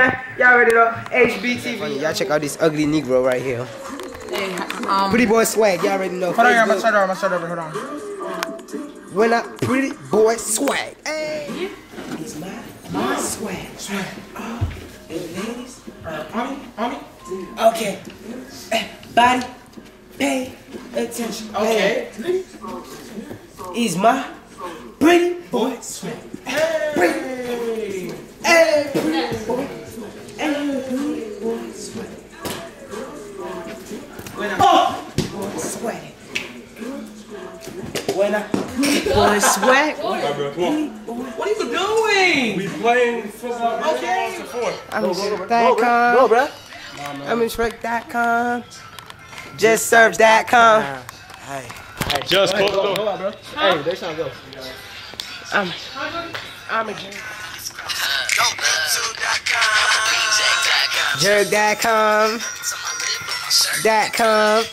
man. Y'all already know. HBTV. Y'all check out this ugly Negro right here. Pretty boy swag. Y'all already know. Hold on, I'm gonna start over. Hold on. When I pretty boy swag. Hey. It's my swag. Oh, and ladies. On me. Okay. Body. Pay attention. Okay. He's my pretty boy swag. Hey. Hey. Pretty boy. Hey. Pretty boy swag. Boy swag. When I boy swag. What are you doing? We playing football. Okay. I'm in Shrek.com. I'm in Shrek.com. Just serve.com. Hey. Just close the door. Hold on, bro. Hey, they trying to go. I'm a jerk.com. .com.